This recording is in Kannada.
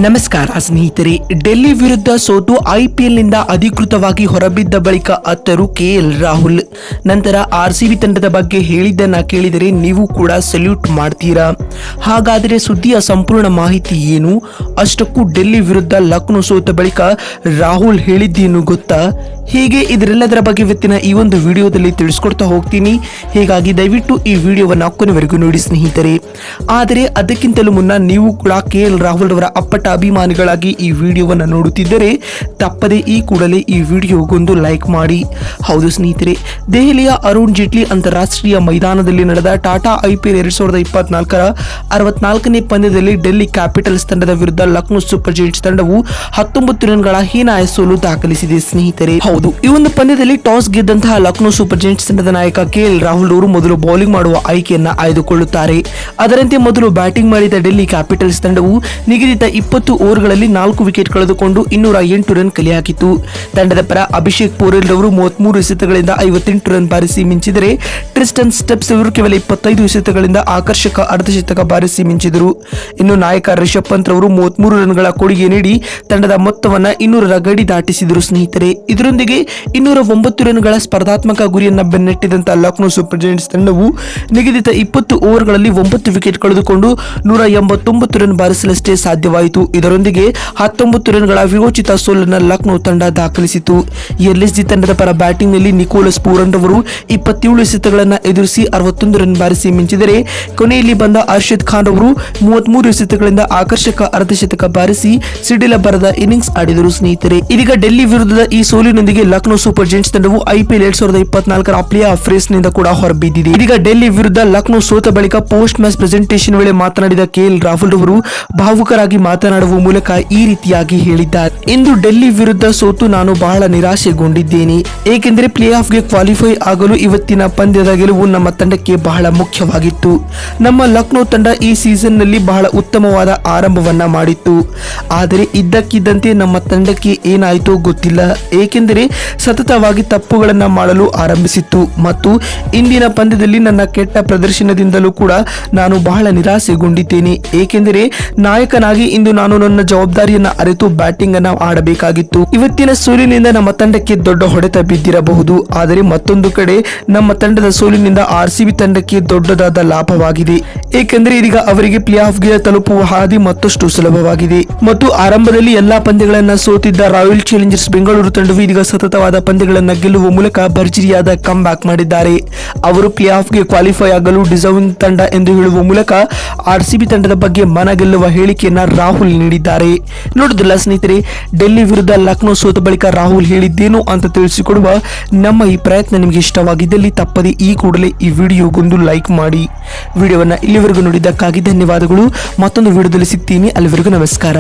ನಮಸ್ಕಾರ ಸ್ನೇಹಿತರೆ. ಡೆಲ್ಲಿ ವಿರುದ್ಧ ಸೋತು IPL ನಿಂದ ಅಧಿಕೃತವಾಗಿ ಹೊರಬಿದ್ದ ಬಳಿಕ ಅತ್ತರು KL ರಾಹುಲ್. ನಂತರ RCB ತಂಡದ ಬಗ್ಗೆ ಹೇಳಿದ್ದನ್ನ ಕೇಳಿದರೆ ನೀವು ಕೂಡ ಸಲ್ಯೂಟ್ ಮಾಡ್ತೀರಾ. ಹಾಗಾದರೆ ಸುದ್ದಿಯ ಸಂಪೂರ್ಣ ಮಾಹಿತಿ ಏನು? ಅಷ್ಟಕ್ಕೂ ಡೆಲ್ಲಿ ವಿರುದ್ಧ ಲಕ್ನೋ ಸೋತ ಬಳಿಕ ರಾಹುಲ್ ಹೇಳಿದ್ದೇನು ಗೊತ್ತಾ? ಹೀಗೆ ಇದರೆಲ್ಲದರ ಬಗ್ಗೆ ಇವತ್ತಿನ ಈ ಒಂದು ವಿಡಿಯೋದಲ್ಲಿ ತಿಳಿಸ್ಕೊಡ್ತಾ ಹೋಗ್ತೀನಿ. ಹೀಗಾಗಿ ದಯವಿಟ್ಟು ಈ ವಿಡಿಯೋವನ್ನು ಕೊನೆವರೆಗೂ ನೋಡಿ ಸ್ನೇಹಿತರೆ. ಆದರೆ ಅದಕ್ಕಿಂತಲೂ ಮುನ್ನ ನೀವು ಕೂಡ KL ರಾಹುಲ್ ಅವರ ಅಪ್ಪಟ ಅಭಿಮಾನಿಗಳಾಗಿ ಈ ವಿಡಿಯೋವನ್ನು ನೋಡುತ್ತಿದ್ದರೆ ತಪ್ಪದೆ ಈ ಕೂಡಲೇ ಈ ವಿಡಿಯೋಗೊಂದು ಲೈಕ್ ಮಾಡಿ. ಹೌದು ಸ್ನೇಹಿತರೆ, ದೆಹಲಿಯ ಅರುಣ್ ಜೇಟ್ಲಿ ಅಂತಾರಾಷ್ಟ್ರೀಯ ಮೈದಾನದಲ್ಲಿ ನಡೆದ ಟಾಟಾ IPL 2024ರ 64ನೇ ಪಂದ್ಯದಲ್ಲಿ ಡೆಲ್ಲಿ ಕ್ಯಾಪಿಟಲ್ಸ್ ತಂಡದ ವಿರುದ್ಧ ಲಕ್ನೋ ಸೂಪರ್ ಜೈಂಟ್ಸ್ ತಂಡವು 19 ರನ್ಗಳ ಹೀನಾಯ ಸೋಲು ದಾಖಲಿಸಿದೆ ಸ್ನೇಹಿತರೆ. ಹೌದು, ಈ ಒಂದು ಪಂದ್ಯದಲ್ಲಿ ಟಾಸ್ ಗೆದ್ದಂತಹ ಲಕ್ನೋ ಸೂಪರ್ ಜೈಂಟ್ಸ್ ತಂಡದ ನಾಯಕ KL ರಾಹುಲ್ ಅವರು ಮೊದಲು ಬೌಲಿಂಗ್ ಮಾಡುವ ಆಯ್ಕೆಯನ್ನ ಆಯ್ದುಕೊಳ್ಳುತ್ತಾರೆ. ಅದರಂತೆ ಮೊದಲು ಬ್ಯಾಟಿಂಗ್ ಮಾಡಿದ ಡೆಲ್ಲಿ ಕ್ಯಾಪಿಟಲ್ಸ್ ತಂಡವು ನಿಗದಿತ 20 ಓವರ್ಗಳಲ್ಲಿ 4 ವಿಕೆಟ್ ಕಳೆದುಕೊಂಡು 208 ರನ್ ಕಲೆ ಹಾಕಿತು. ತಂಡದ ಪರ ಅಭಿಷೇಕ್ ಪೋರೆಲ್ ರವರು 33 ಎಸೆತಗಳಿಂದ 58 ರನ್ ಬಾರಿಸಿ ಮಿಂಚಿದರೆ ಟ್ರಿಸ್ಟನ್ ಸ್ಟೆಪ್ಸ್ ಅವರು ಕೇವಲ 25 ಎಸೆತಗಳಿಂದ ಆಕರ್ಷಕ ಅರ್ಧಶತಕ ಬಾರಿಸಿ ಮಿಂಚಿದರು. ಇನ್ನು ನಾಯಕ ರಿಷಬ್ ಪಂತ್ ಅವರು 33 ರನ್ಗಳ ಕೊಡುಗೆ ನೀಡಿ ತಂಡದ ಮೊತ್ತವನ್ನ 200ರ ಗಡಿ ದಾಟಿಸಿದರು ಸ್ನೇಹಿತರೆ. ಇದರೊಂದಿಗೆ 209 ರನ್ಗಳ ಸ್ಪರ್ಧಾತ್ಮಕ ಗುರಿಯನ್ನ ಬೆನ್ನಟ್ಟಿದಂತಹ ಲಕ್ನೋ ಸೂಪರ್ ಜೈಂಟ್ಸ್ ತಂಡವು ನಿಗದಿತ 20 ಓವರ್ಗಳಲ್ಲಿ 9 ವಿಕೆಟ್ ಕಳೆದುಕೊಂಡು 189 ರನ್ ಬಾರಿಸಲಷ್ಟೇ ಸಾಧ್ಯವಾಯಿತು. ಇದರೊಂದಿಗೆ 19 ರನ್ಗಳ ವಿರೋಚಿತ ಸೋಲನ್ನು ಲಕ್ನೋ ತಂಡ ದಾಖಲಿಸಿತು. LSG ತಂಡದ ಪರ ಬ್ಯಾಟಿಂಗ್ ನಲ್ಲಿ ನಿಕೋಲಸ್ ಪೂರನ್ ಅವರು 27 ಎಸೆತಗಳನ್ನು ಎದುರಿಸಿ 61 ರನ್ ಬಾರಿಸಿ ಮಿಂಚಿದರೆ ಕೊನೆಯಲ್ಲಿ ಬಂದ ಅರ್ಷದ್ ಖಾನ್ ಅವರು 33 ಎಸೆತಗಳಿಂದ ಆಕರ್ಷಕ ಅರ್ಧಶತಕ ಬಾರಿಸಿ ಸಿಡಿಲ ಬರದ ಇನ್ನಿಂಗ್ಸ್ ಆಡಿದರು ಸ್ನೇಹಿತರೆ. ಇದೀಗ ಡೆಲ್ಲಿ ವಿರುದ್ಧದ ಈ ಸೋಲಿನೊಂದಿಗೆ ಲಕ್ನೋ ಸೂಪರ್ ಜೈಂಟ್ಸ್ ತಂಡವು IPL 2024ರ ಪ್ಲೇ ಆಫ್ ರೇಸ್ ನಿಂದ ಕೂಡ ಹೊರಬಿದ್ದಿದೆ. ಇದೀಗ ಡೆಲ್ಲಿ ವಿರುದ್ಧ ಲಕ್ನೋ ಸೋತ ಬಳಿಕ ಪೋಸ್ಟ್ ಮ್ಯಾಚ್ ಪ್ರೆಸೆಂಟೇಷನ್ ವೇಳೆ ಮಾತನಾಡಿದ KL ರಾಹುಲ್ ಅವರು ಭಾವುಕರಾಗಿ ಮಾತನಾಡುವ ಮೂಲಕ ಈ ರೀತಿಯಾಗಿ ಹೇಳಿದ್ದಾರೆ. ಇಂದು ಡೆಲ್ಲಿ ವಿರುದ್ಧ ಸೋತು ನಾನು ಬಹಳ ನಿರಾಶೆಗೊಂಡಿದ್ದೇನೆ, ಏಕೆಂದರೆ ಪ್ಲೇ ಆಫ್ ಗೆ ಕ್ವಾಲಿಫೈ ಆಗಲು ಇವತ್ತಿನ ಪಂದ್ಯದ ಗೆಲುವು ನಮ್ಮ ತಂಡಕ್ಕೆ ಬಹಳ ಮುಖ್ಯವಾಗಿತ್ತು. ನಮ್ಮ ಲಕ್ನೋ ತಂಡ ಈ ಸೀಸನ್ ನಲ್ಲಿ ಬಹಳ ಉತ್ತಮವಾದ ಆರಂಭವನ್ನ ಮಾಡಿತ್ತು. ಆದರೆ ಇದ್ದಕ್ಕಿದ್ದಂತೆ ನಮ್ಮ ತಂಡಕ್ಕೆ ಏನಾಯಿತೋ ಗೊತ್ತಿಲ್ಲ, ಏಕೆಂದರೆ ಸತತವಾಗಿ ತಪ್ಪುಗಳನ್ನ ಮಾಡಲು ಆರಂಭಿಸಿತ್ತು ಮತ್ತು ಇಂದಿನ ಪಂದ್ಯದಲ್ಲಿ ನನ್ನ ಕೆಟ್ಟ ಪ್ರದರ್ಶನದಿಂದಲೂ ಕೂಡ ನಾನು ಬಹಳ ನಿರಾಸೆಗೊಂಡಿದ್ದೇನೆ, ಏಕೆಂದರೆ ನಾಯಕನಾಗಿ ಇಂದು ನಾನು ನನ್ನ ಜವಾಬ್ದಾರಿಯನ್ನ ಅರಿತು ಬ್ಯಾಟಿಂಗ್ ಅನ್ನ ಆಡಬೇಕಾಗಿತ್ತು. ಇವತ್ತಿನ ಸೋಲಿನಿಂದ ನಮ್ಮ ತಂಡಕ್ಕೆ ದೊಡ್ಡ ಹೊಡೆತ ಬಿದ್ದಿರಬಹುದು, ಆದರೆ ಮತ್ತೊಂದು ಕಡೆ ನಮ್ಮ ತಂಡದ ಸೋಲಿನಿಂದ RCB ತಂಡಕ್ಕೆ ದೊಡ್ಡದಾದ ಲಾಭವಾಗಿದೆ, ಏಕೆಂದರೆ ಇದೀಗ ಅವರಿಗೆ ಪ್ಲೇ ಆಫ್ ಗೆ ತಲುಪುವ ಹಾದಿ ಮತ್ತಷ್ಟು ಸುಲಭವಾಗಿದೆ. ಮತ್ತು ಆರಂಭದಲ್ಲಿ ಎಲ್ಲಾ ಪಂದ್ಯಗಳನ್ನ ಸೋತಿದ್ದ ರಾಯಲ್ ಚಾಲೆಂಜರ್ಸ್ ಬೆಂಗಳೂರು ತಂಡವು ಇದೀಗ ಸತತವಾದ ಪಂದ್ಯಗಳನ್ನ ಗೆಲ್ಲುವ ಮೂಲಕ ಭರ್ಜರಿಯಾದ ಕಮ್ ಬ್ಯಾಕ್ ಮಾಡಿದ್ದಾರೆ. ಅವರು ಪ್ಲೇ ಆಫ್ ಗೆ ಕ್ವಾಲಿಫೈ ಆಗಲು ಡಿಸರ್ವಿಂಗ್ ತಂಡ ಎಂದು ಹೇಳುವ ಮೂಲಕ RCB ತಂಡದ ಬಗ್ಗೆ ಮನಗೆಲ್ಲುವ ಹೇಳಿಕೆಯನ್ನ ರಾಹುಲ್ ನೀಡಿದ್ದಾರೆ. ನೋಡಿದ್ರಲ್ಲ ಸ್ನೇಹಿತರೆ, ಡೆಲ್ಲಿ ವಿರುದ್ಧ ಲಕ್ನೋ ಸೋತ ಬಳಿಕ ರಾಹುಲ್ ಹೇಳಿದ್ದೇನು ಅಂತ ತಿಳಿಸಿಕೊಡುವ ನಮ್ಮ ಈ ಪ್ರಯತ್ನ ನಿಮಗೆ ಇಷ್ಟವಾಗಿದ್ದಲ್ಲಿ ತಪ್ಪದೆ ಈ ಕೂಡಲೇ ಈ ವಿಡಿಯೋಗೊಂದು ಲೈಕ್ ಮಾಡಿ. ವಿಡಿಯೋವನ್ನ ಇಲ್ಲಿವರೆಗೂ ನೋಡಿದ್ದಕ್ಕಾಗಿ ಧನ್ಯವಾದಗಳು. ಮತ್ತೊಂದು ವಿಡಿಯೋದಲ್ಲಿ ಸಿಗ್ತೀನಿ. ಅಲ್ಲಿವರೆಗೂ ನಮಸ್ಕಾರ.